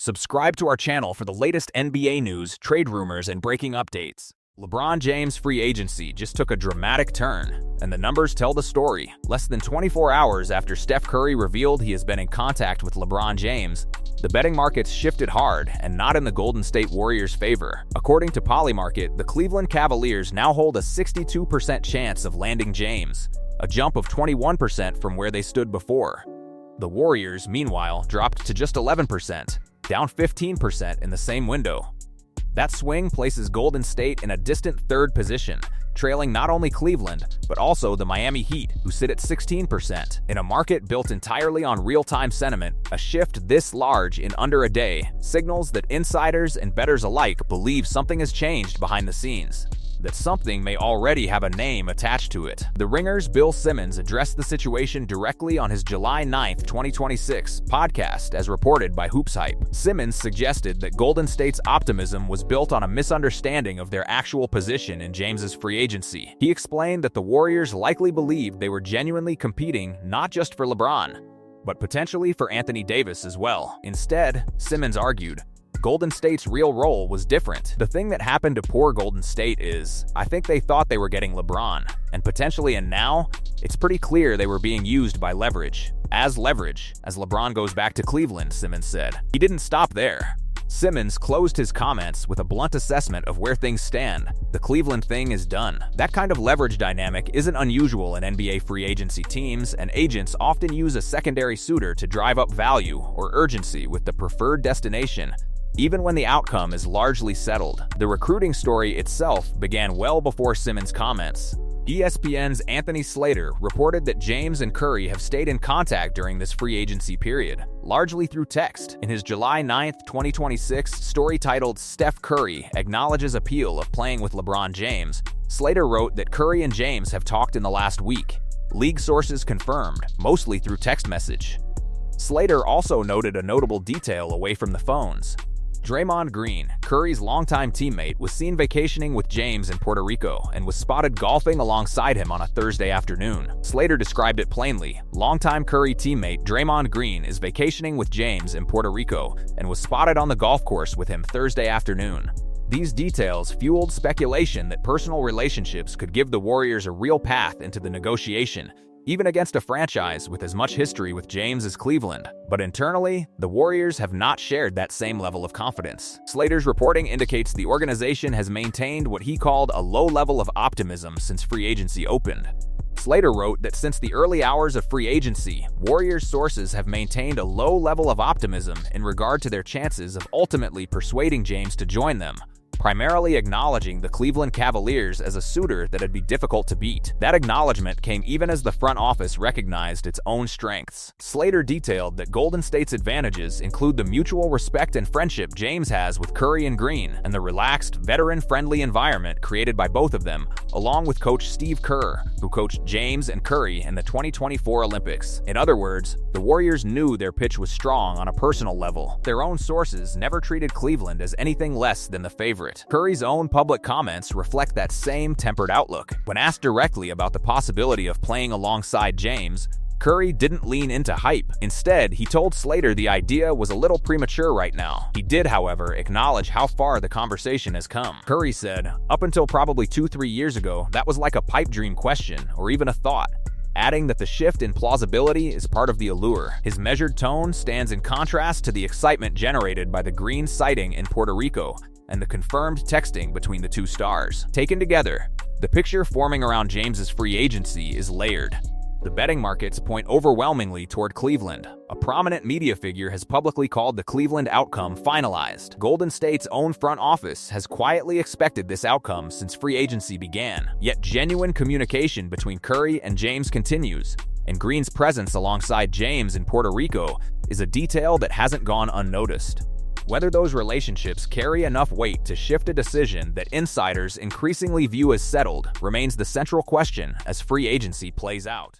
Subscribe to our channel for the latest NBA news, trade rumors, and breaking updates. LeBron James' free agency just took a dramatic turn, and the numbers tell the story. Less than 24 hours after Steph Curry revealed he has been in contact with LeBron James, the betting markets shifted hard and not in the Golden State Warriors' favor. According to Polymarket, the Cleveland Cavaliers now hold a 62% chance of landing James, a jump of 21% from where they stood before. The Warriors, meanwhile, dropped to just 11%, down 15% in the same window. That swing places Golden State in a distant third position, trailing not only Cleveland, but also the Miami Heat, who sit at 16%. In a market built entirely on real-time sentiment, a shift this large in under a day signals that insiders and bettors alike believe something has changed behind the scenes, that something may already have a name attached to it. The Ringer's Bill Simmons addressed the situation directly on his July 9, 2026 podcast, as reported by Hoops Hype. Simmons suggested that Golden State's optimism was built on a misunderstanding of their actual position in James's free agency. He explained that the Warriors likely believed they were genuinely competing not just for LeBron, but potentially for Anthony Davis as well. Instead, Simmons argued, Golden State's real role was different. The thing that happened to poor Golden State is, I think they thought they were getting LeBron, and now, it's pretty clear they were being used by leverage. As LeBron goes back to Cleveland, Simmons said. He didn't stop there. Simmons closed his comments with a blunt assessment of where things stand. The Cleveland thing is done. That kind of leverage dynamic isn't unusual in NBA free agency teams, and agents often use a secondary suitor to drive up value or urgency with the preferred destination, even when the outcome is largely settled. The recruiting story itself began well before Simmons' comments. ESPN's Anthony Slater reported that James and Curry have stayed in contact during this free agency period, largely through text. In his July 9, 2026 story titled "Steph Curry Acknowledges Appeal of Playing with LeBron James," Slater wrote that Curry and James have talked in the last week. League sources confirmed, mostly through text message. Slater also noted a notable detail away from the phones. Draymond Green, Curry's longtime teammate, was seen vacationing with James in Puerto Rico and was spotted golfing alongside him on a Thursday afternoon. Slater described it plainly. Longtime Curry teammate Draymond Green is vacationing with James in Puerto Rico and was spotted on the golf course with him Thursday afternoon. These details fueled speculation that personal relationships could give the Warriors a real path into the negotiation, even against a franchise with as much history with James as Cleveland. But internally, the Warriors have not shared that same level of confidence. Slater's reporting indicates the organization has maintained what he called a low level of optimism since free agency opened. Slater wrote that since the early hours of free agency, Warriors sources have maintained a low level of optimism in regard to their chances of ultimately persuading James to join them, primarily acknowledging the Cleveland Cavaliers as a suitor that'd be difficult to beat. That acknowledgement came even as the front office recognized its own strengths. Slater detailed that Golden State's advantages include the mutual respect and friendship James has with Curry and Green, and the relaxed, veteran-friendly environment created by both of them, along with coach Steve Kerr, who coached James and Curry in the 2024 Olympics. In other words, the Warriors knew their pitch was strong on a personal level. Their own sources never treated Cleveland as anything less than the favorite. Curry's own public comments reflect that same tempered outlook. When asked directly about the possibility of playing alongside James, Curry didn't lean into hype. Instead, he told Slater the idea was a little premature right now. He did, however, acknowledge how far the conversation has come. Curry said, "Up until probably 2-3 years ago, that was like a pipe dream question or even a thought," adding that the shift in plausibility is part of the allure. His measured tone stands in contrast to the excitement generated by the Green sighting in Puerto Rico and the confirmed texting between the two stars. Taken together, the picture forming around James's free agency is layered. The betting markets point overwhelmingly toward Cleveland. A prominent media figure has publicly called the Cleveland outcome finalized. Golden State's own front office has quietly expected this outcome since free agency began. Yet genuine communication between Curry and James continues, and Green's presence alongside James in Puerto Rico is a detail that hasn't gone unnoticed. Whether those relationships carry enough weight to shift a decision that insiders increasingly view as settled remains the central question as free agency plays out.